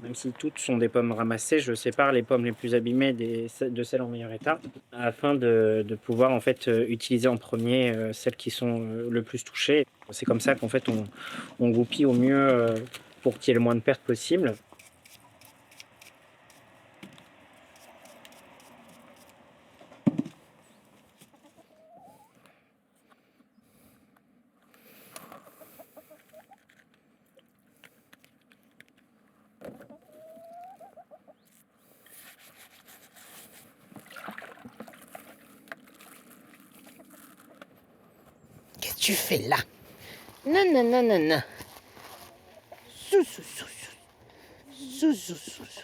Même si toutes sont des pommes ramassées, je sépare les pommes les plus abîmées de celles en meilleur état afin de pouvoir en fait, utiliser en premier celles qui sont, le plus touchées. C'est comme ça qu'en fait on goupille au mieux, pour qu'il y ait le moins de pertes possible. Qu'est-ce que tu fais là? Non, non, non, non, non. Sous, sous, sous, sous. Sous, sous, sous, sous.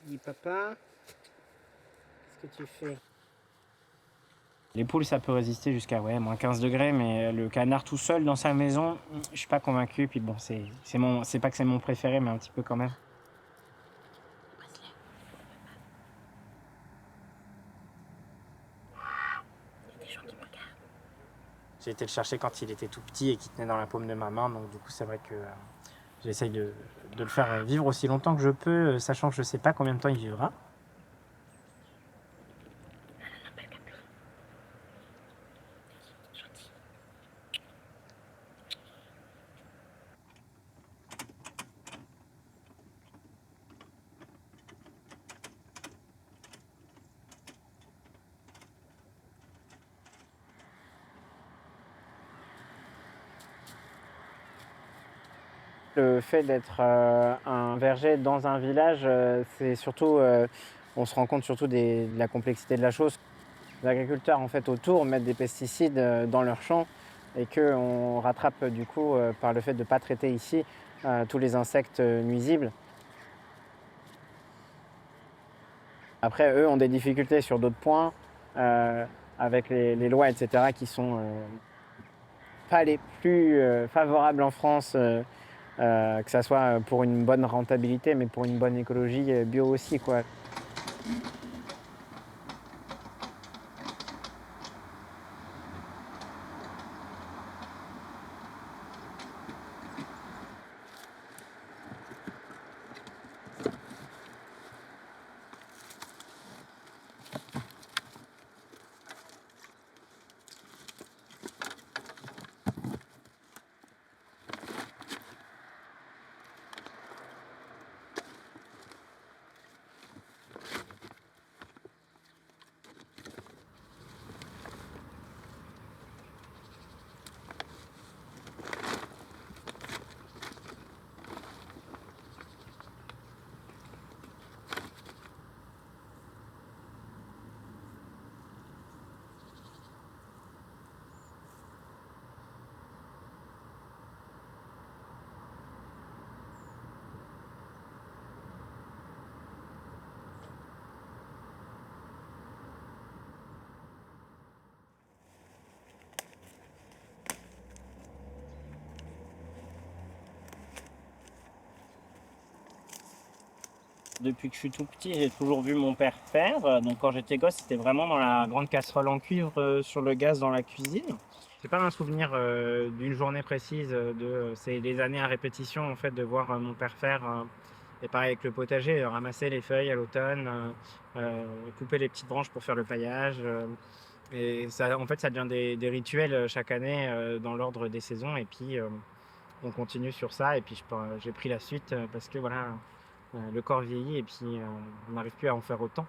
Dis papa, qu'est-ce que tu fais? Les poules, ça peut résister jusqu'à ouais, moins 15 degrés, mais le canard tout seul dans sa maison, je suis pas convaincu. Puis bon, c'est pas que c'est mon préféré, mais un petit peu quand même. J'ai été le chercher quand il était tout petit et qu'il tenait dans la paume de ma main, donc du coup c'est vrai que j'essaye de le faire vivre aussi longtemps que je peux, sachant que je sais pas combien de temps il vivra. Le fait d'être un verger dans un village, c'est surtout, on se rend compte surtout de la complexité de la chose. Les agriculteurs en fait autour mettent des pesticides dans leurs champs et qu'on rattrape du coup par le fait de ne pas traiter ici tous les insectes nuisibles. Après, eux ont des difficultés sur d'autres points avec les lois, etc., qui sont pas les plus favorables en France. Que ça soit pour une bonne rentabilité, mais pour une bonne écologie bio aussi, quoi. Depuis que je suis tout petit, j'ai toujours vu mon père faire. Donc quand j'étais gosse, c'était vraiment dans la grande casserole en cuivre sur le gaz dans la cuisine. C'est pas un souvenir d'une journée précise, c'est des années à répétition en fait de voir mon père faire. Et pareil avec le potager, ramasser les feuilles à l'automne, couper les petites branches pour faire le paillage. Et ça, en fait, ça devient des rituels chaque année dans l'ordre des saisons. Et puis on continue sur ça. Et puis j'ai pris la suite parce que voilà, le corps vieillit et puis on n'arrive plus à en faire autant.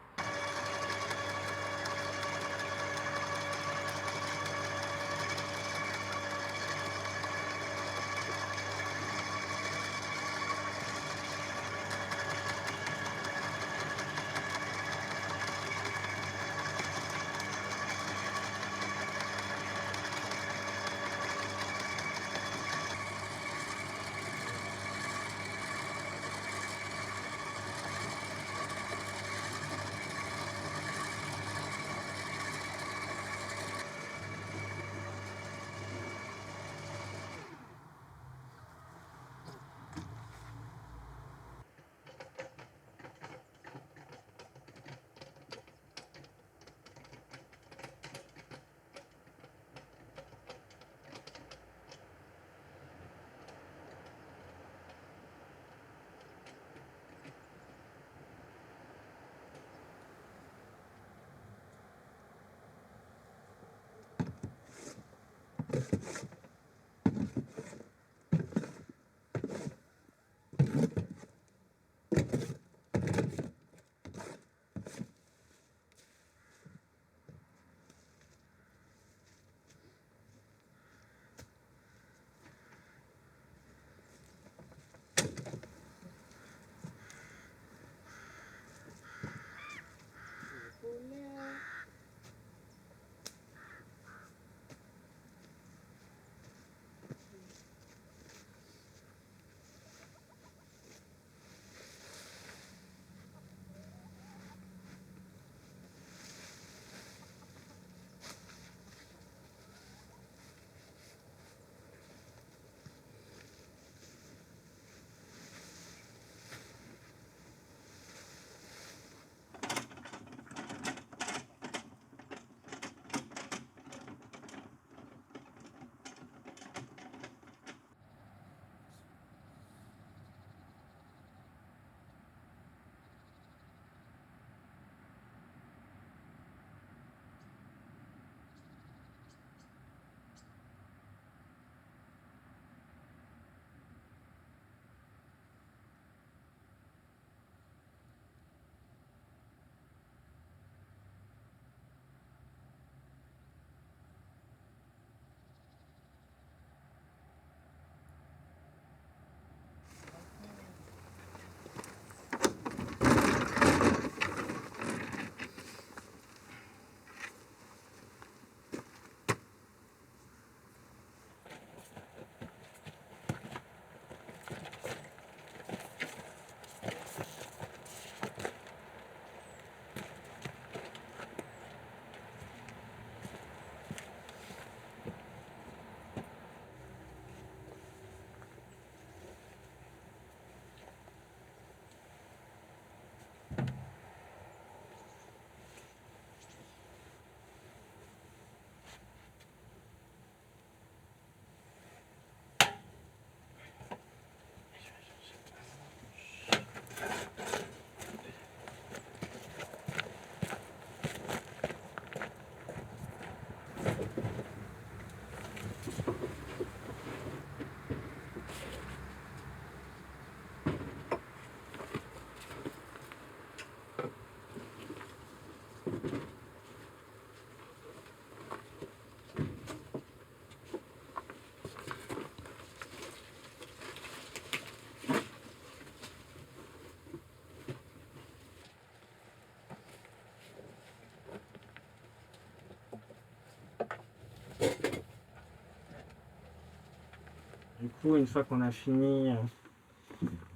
coup, une fois qu'on a fini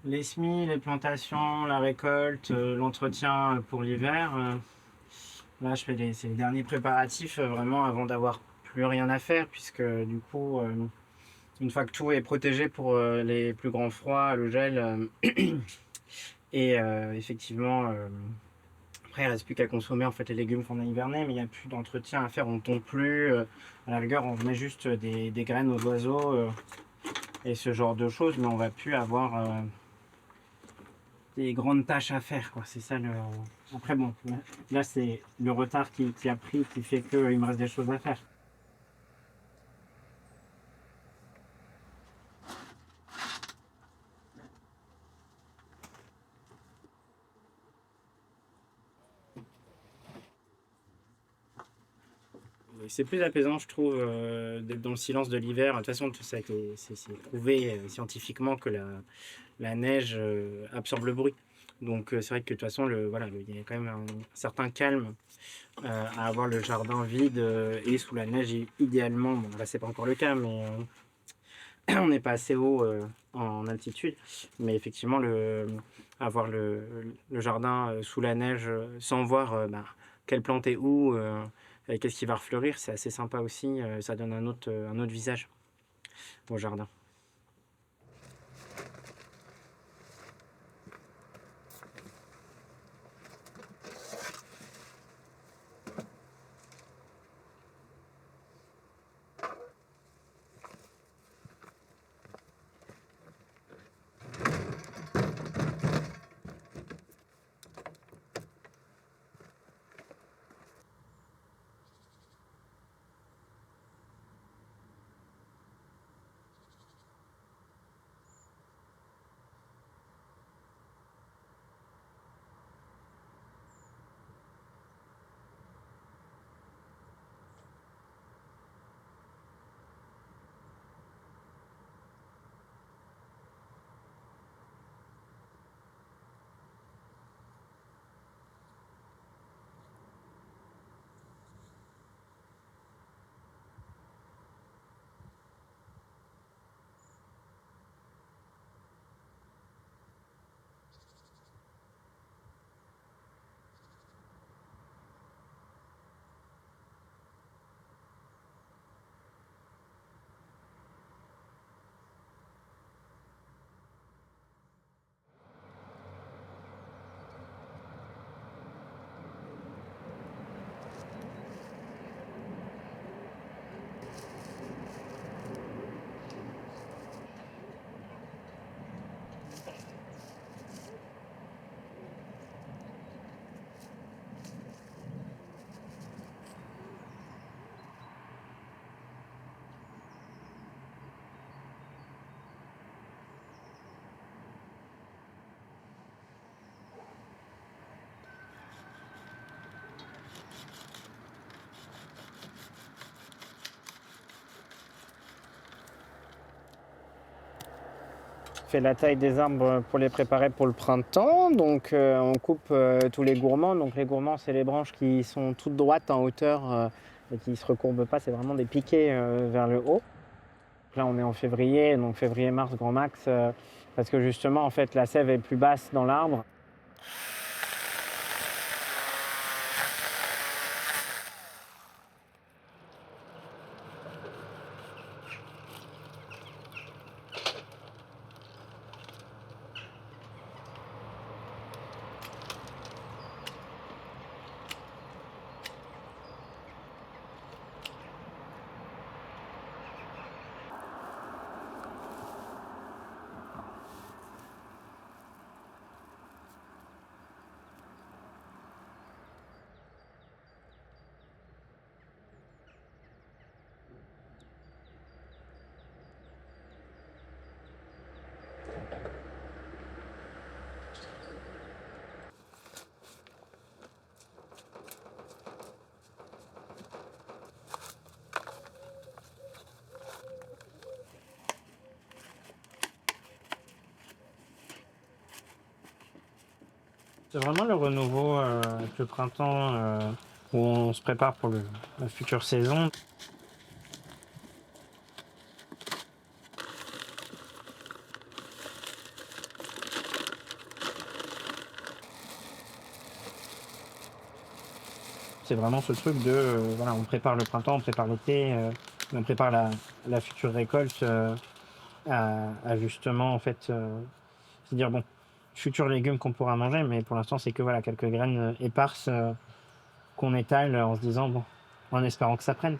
les semis, les plantations, la récolte, l'entretien pour l'hiver, là, c'est les derniers préparatifs vraiment avant d'avoir plus rien à faire, puisque du coup, une fois que tout est protégé pour les plus grands froids, le gel, et effectivement, après, il ne reste plus qu'à consommer en fait les légumes qu'on a hivernés, mais il n'y a plus d'entretien à faire, on ne tombe plus. À la rigueur, on met juste des graines aux oiseaux et ce genre de choses, mais on va plus avoir des grandes tâches à faire, quoi. C'est ça le. Après, bon, là, c'est le retard qui a pris qui fait qu'il me reste des choses à faire. C'est plus apaisant, je trouve, d'être dans le silence de l'hiver. De toute façon, c'est prouvé scientifiquement que la neige absorbe le bruit. Donc, c'est vrai que de toute façon, voilà, il y a quand même un certain calme à avoir le jardin vide et sous la neige, idéalement. Bon, là, c'est pas encore le cas, mais on n'est pas assez haut en altitude. Mais effectivement, avoir le jardin sous la neige sans voir quelle plante est où. Et qu'est-ce qui va refleurir, c'est assez sympa aussi, ça donne un autre visage au jardin. Fait la taille des arbres pour les préparer pour le printemps. Donc on coupe tous les gourmands. Donc les gourmands, c'est les branches qui sont toutes droites en hauteur et qui ne se recourbent pas. C'est vraiment des piquets vers le haut. Là on est en février, donc février-mars grand max, parce que justement en fait la sève est plus basse dans l'arbre. C'est vraiment le renouveau avec le printemps où on se prépare pour la future saison. C'est vraiment ce truc de, voilà, on prépare le printemps, on prépare l'été, on prépare la future récolte à justement, en fait, se dire, bon, futurs légumes qu'on pourra manger, mais pour l'instant, c'est que voilà, quelques graines éparses qu'on étale en se disant, bon, en espérant que ça prenne.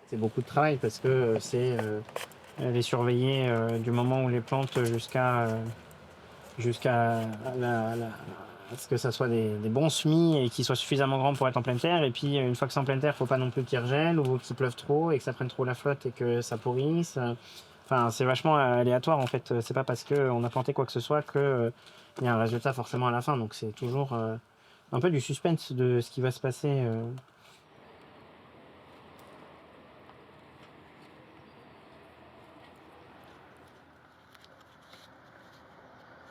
C'est beaucoup de travail parce que c'est les surveiller du moment où les plantes jusqu'à à ce que ça soit des bons semis et qu'ils soient suffisamment grands pour être en pleine terre. Et puis une fois que c'est en pleine terre, il faut pas non plus qu'il regèle ou qu'il pleuve trop et que ça prenne trop la flotte et que ça pourrisse. Enfin, c'est vachement aléatoire en fait. C'est pas parce qu'on a planté quoi que ce soit que il y a un résultat forcément à la fin. Donc c'est toujours un peu du suspense de ce qui va se passer.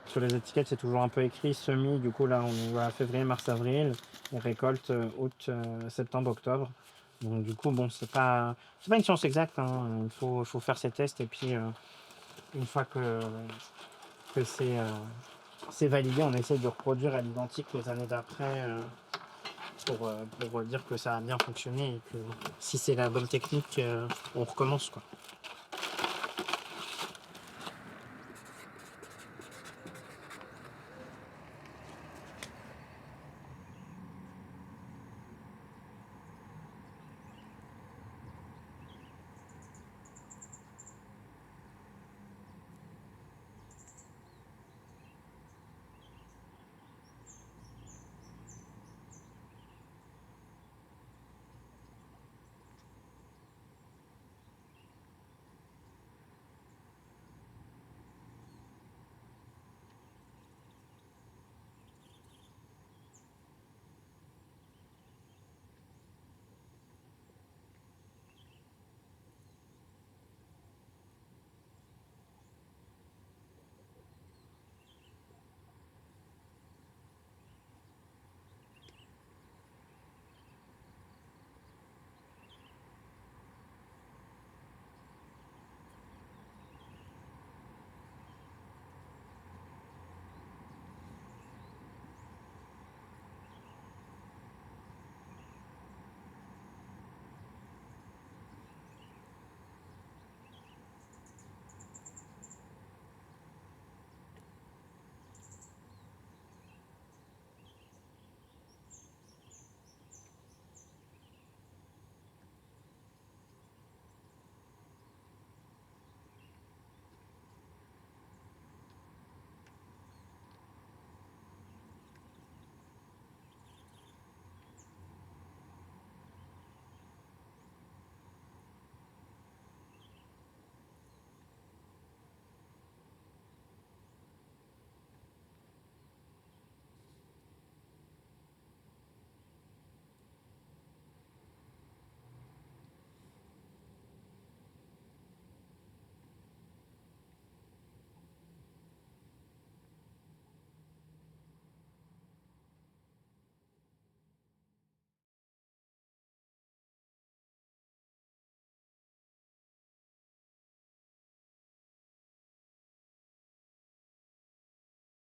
Sur les étiquettes, c'est toujours un peu écrit semis. Du coup, là, on est à février, mars, avril. Et récolte août, septembre, octobre. Donc, du coup, bon, c'est pas une science exacte. Hein. Il faut faire ses tests. Et puis, une fois que c'est validé, on essaie de reproduire à l'identique les années d'après pour dire que ça a bien fonctionné et que si c'est la bonne technique, on recommence, quoi.